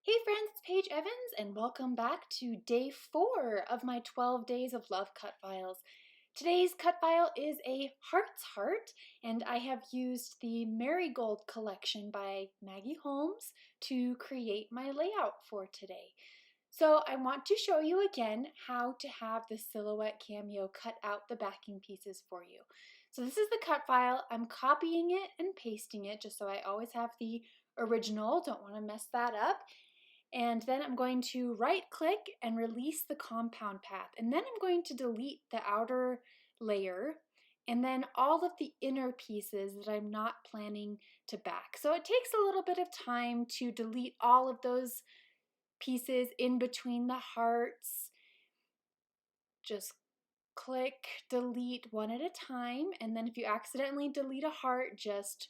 Hey friends, it's Paige Evans and welcome back to day 4 of my 12 Days of Love cut files. Today's cut file is a heart's heart, and I have used the Marigold collection by Maggie Holmes to create my layout for today. So I want to show you again how to have the silhouette cameo cut out the backing pieces for you. So this is the cut file. I'm copying it and pasting it just so I always have the original. Don't want to mess that up. And then I'm going to right click and release the compound path. And then I'm going to delete the outer layer and then all of the inner pieces that I'm not planning to back. So it takes a little bit of time to delete all of those pieces in between the hearts. Just click delete one at a time, and then if you accidentally delete a heart, just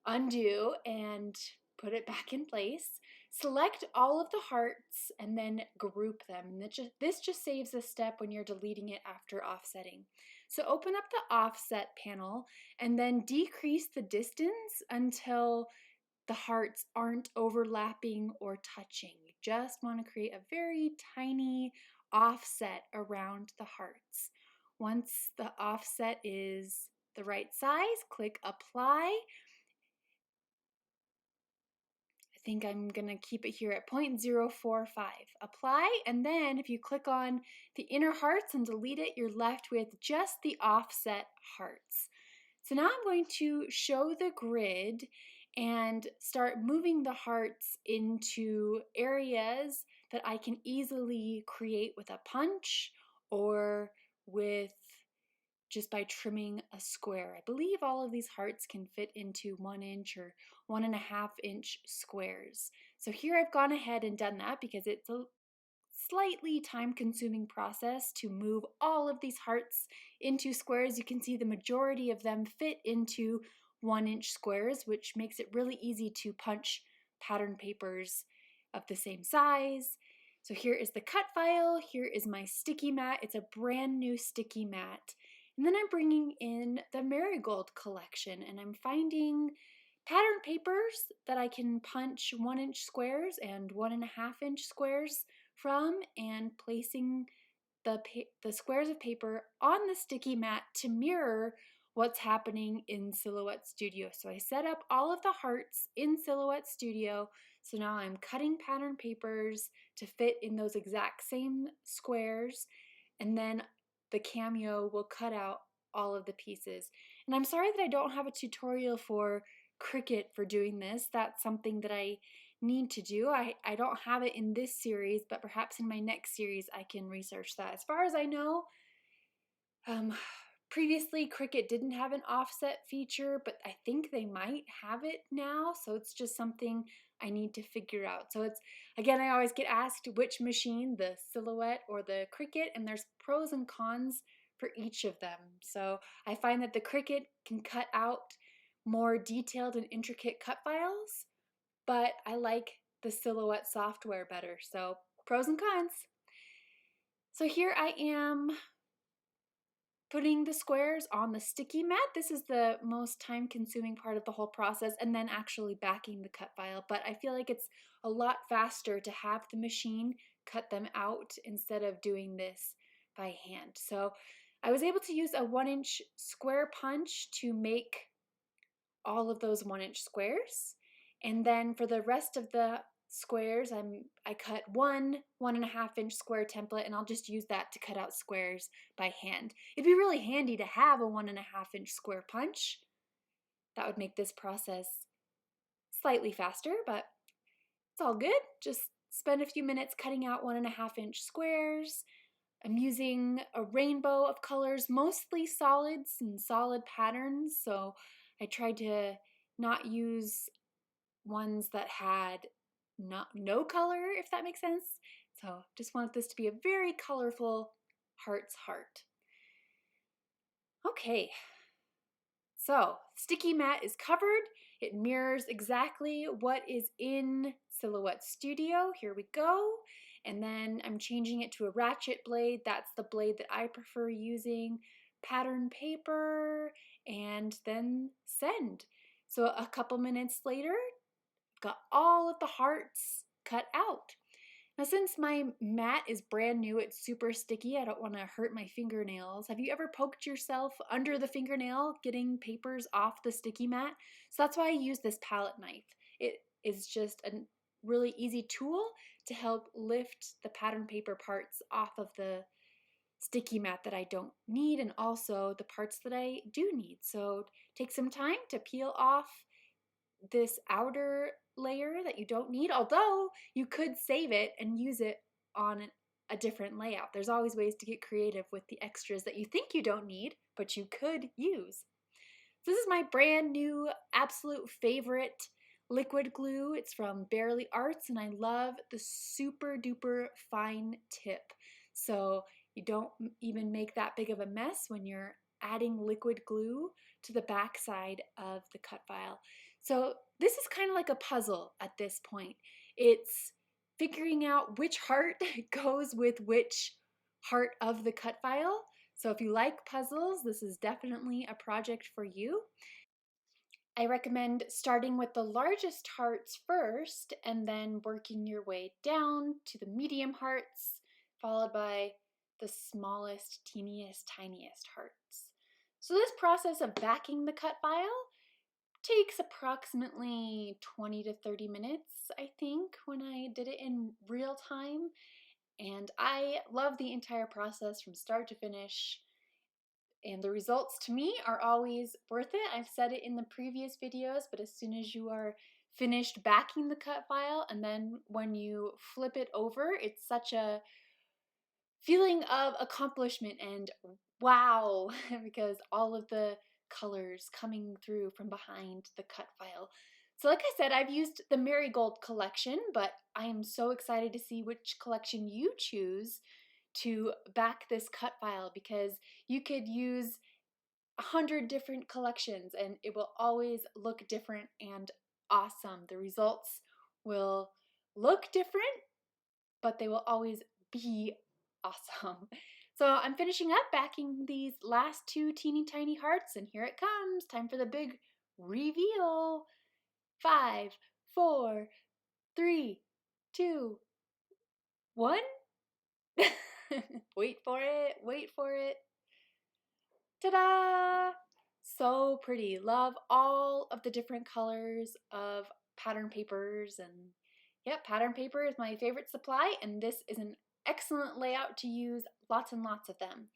undo and put it back in place. Select all of the hearts and then group them. And this just saves a step when you're deleting it after offsetting. So open up the offset panel and then decrease the distance until the hearts aren't overlapping or touching. You just want to create a very tiny offset around the hearts. Once the offset is the right size, click apply. I think I'm gonna keep it here at 0.045. Apply, and then if you click on the inner hearts and delete it, you're left with just the offset hearts. So now I'm going to show the grid and start moving the hearts into areas that I can easily create with a punch or with just by trimming a square. I believe all of these hearts can fit into 1 inch or 1.5 inch squares. So here I've gone ahead and done that because it's a slightly time-consuming process to move all of these hearts into squares. You can see the majority of them fit into 1 inch squares, which makes it really easy to punch pattern papers of the same size. So here is the cut file. Here is my sticky mat. It's a brand new sticky mat. And then I'm bringing in the Marigold collection, and I'm finding pattern papers that I can punch 1 inch squares and 1.5 inch squares from, and placing the squares of paper on the sticky mat to mirror what's happening in Silhouette Studio. So I set up all of the hearts in Silhouette Studio. So now I'm cutting pattern papers to fit in those exact same squares, and then the cameo will cut out all of the pieces. And I'm sorry that I don't have a tutorial for Cricut for doing this. That's something that I need to do. I don't have it in this series, but perhaps in my next series I can research that. As far as I know, previously Cricut didn't have an offset feature, but I think they might have it now, so it's just something I need to figure out. So it's, again, I always get asked which machine, the Silhouette or the Cricut, and there's pros and cons for each of them. So I find that the Cricut can cut out more detailed and intricate cut files, but I like the Silhouette software better. So pros and cons. So here I am putting the squares on the sticky mat. This is the most time-consuming part of the whole process, and then actually backing the cut file. But I feel like it's a lot faster to have the machine cut them out instead of doing this by hand. So I was able to use a 1 inch square punch to make all of those 1 inch squares. And then for the rest of the squares, I cut 1.5 inch square template, and I'll just use that to cut out squares by hand. It'd be really handy to have a 1.5 inch square punch. That would make this process slightly faster, but it's all good. Just spend a few minutes cutting out 1.5 inch squares. I'm using a rainbow of colors, mostly solids and solid patterns, so I tried to not use ones that had no color, if that makes sense. So just wanted this to be a very colorful heart's heart. Okay, so sticky mat is covered. It mirrors exactly what is in Silhouette Studio. Here we go. And then I'm changing it to a ratchet blade. That's the blade that I prefer using. Pattern paper, and then send. So a couple minutes later, got all of the hearts cut out. Now, since my mat is brand new, it's super sticky, I don't want to hurt my fingernails. Have you ever poked yourself under the fingernail getting papers off the sticky mat? So that's why I use this palette knife. It is just a really easy tool to help lift the pattern paper parts off of the sticky mat that I don't need, and also the parts that I do need. So take some time to peel off this outer layer that you don't need, although you could save it and use it on a different layout. There's always ways to get creative with the extras that you think you don't need, but you could use. This is my brand new absolute favorite liquid glue. It's from Barely Arts, and I love the super duper fine tip. So you don't even make that big of a mess when you're adding liquid glue to the back side of the cut file. So this is kind of like a puzzle at this point. It's figuring out which heart goes with which heart of the cut file. So if you like puzzles, this is definitely a project for you. I recommend starting with the largest hearts first and then working your way down to the medium hearts, followed by the smallest, teeniest, tiniest hearts. So this process of backing the cut file takes approximately 20 to 30 minutes, I think, when I did it in real time. And I love the entire process from start to finish. And the results to me are always worth it. I've said it in the previous videos, but as soon as you are finished backing the cut file and then when you flip it over, it's such a feeling of accomplishment and wow, because all of the colors coming through from behind the cut file. So like I said, I've used the Marigold collection, but I am so excited to see which collection you choose to back this cut file, because you could use 100 different collections and it will always look different and awesome. The results will look different, but they will always be awesome. So I'm finishing up backing these last two teeny tiny hearts, and here it comes. Time for the big reveal. 5, 4, 3, 2, 1. Wait for it, wait for it. Ta-da! So pretty. Love all of the different colors of pattern papers, and yep, pattern paper is my favorite supply, and this is an excellent layout to use lots and lots of them.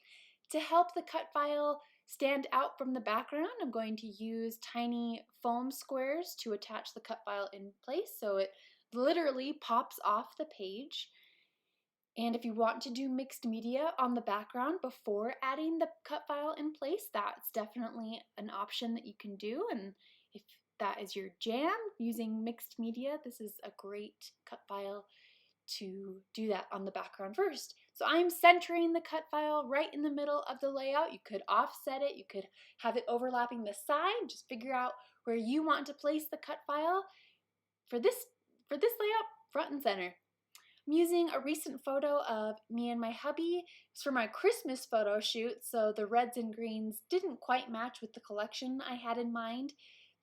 To help the cut file stand out from the background, I'm going to use tiny foam squares to attach the cut file in place so it literally pops off the page. And if you want to do mixed media on the background before adding the cut file in place, that's definitely an option that you can do. And if that is your jam, using mixed media, this is a great cut file to do that on the background first. So I'm centering the cut file right in the middle of the layout. You could offset it, you could have it overlapping the side, just figure out where you want to place the cut file. For this layout, front and center. I'm using a recent photo of me and my hubby. It's for my Christmas photo shoot, so the reds and greens didn't quite match with the collection I had in mind.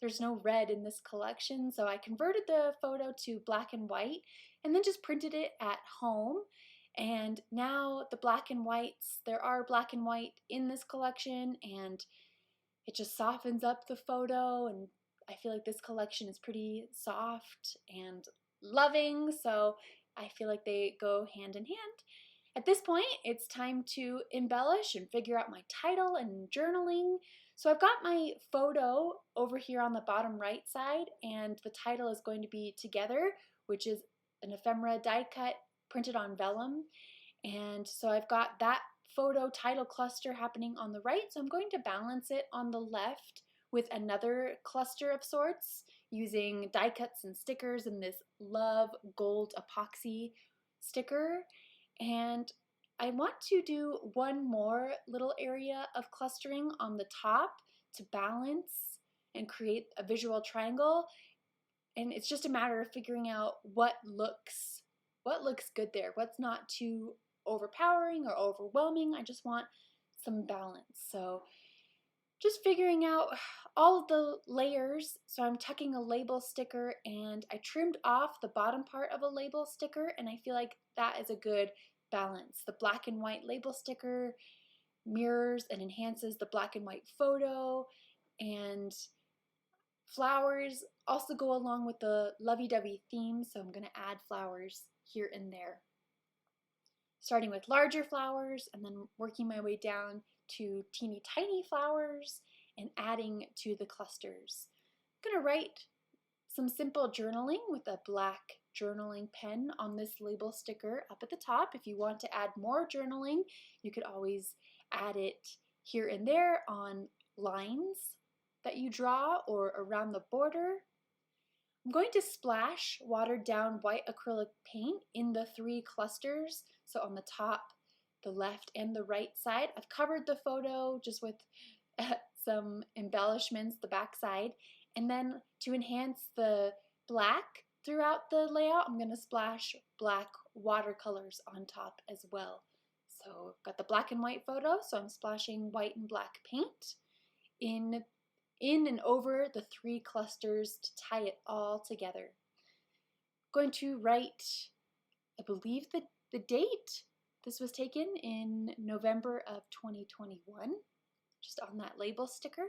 There's no red in this collection, so I converted the photo to black and white and then just printed it at home. And now the black and whites, there are black and white in this collection, and it just softens up the photo, and I feel like this collection is pretty soft and loving, so I feel like they go hand in hand. At this point, it's time to embellish and figure out my title and journaling. So I've got my photo over here on the bottom right side, and the title is going to be Together, which is an ephemera die cut printed on vellum. And so I've got that photo title cluster happening on the right, so I'm going to balance it on the left with another cluster of sorts using die cuts and stickers and this Love Gold epoxy sticker. And I want to do one more little area of clustering on the top to balance and create a visual triangle. And it's just a matter of figuring out what looks good there, what's not too overpowering or overwhelming. I just want some balance. So just figuring out all of the layers. So I'm tucking a label sticker, and I trimmed off the bottom part of a label sticker, and I feel like that is a good balance. The black and white label sticker mirrors and enhances the black and white photo, and flowers also go along with the lovey-dovey theme, so I'm going to add flowers here and there. Starting with larger flowers and then working my way down to teeny tiny flowers and adding to the clusters. I'm going to write some simple journaling with a black journaling pen on this label sticker up at the top. If you want to add more journaling, you could always add it here and there on lines that you draw or around the border. I'm going to splash watered down white acrylic paint in the 3 clusters. So on the top, the left, and the right side. I've covered the photo just with some embellishments, the back side. And then to enhance the black throughout the layout, I'm going to splash black watercolors on top as well. So I've got the black and white photo, so I'm splashing white and black paint in and over the 3 clusters to tie it all together. I'm going to write, I believe, the date. This was taken in November of 2021, just on that label sticker.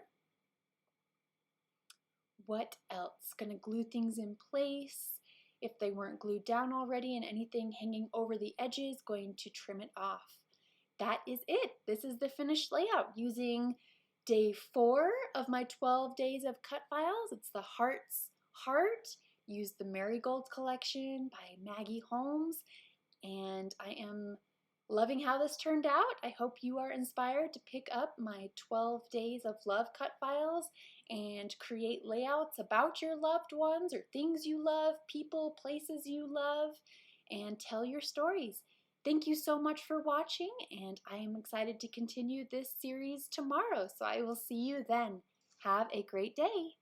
What else? Going to glue things in place. If they weren't glued down already and anything hanging over the edges, going to trim it off. That is it. This is the finished layout using day 4 of my 12 days of cut files. It's the Heart's Heart. Used the Marigold collection by Maggie Holmes, and I am loving how this turned out. I hope you are inspired to pick up my 12 days of love cut files and create layouts about your loved ones or things you love, people, places you love, and tell your stories. Thank you so much for watching, and I am excited to continue this series tomorrow, so I will see you then. Have a great day.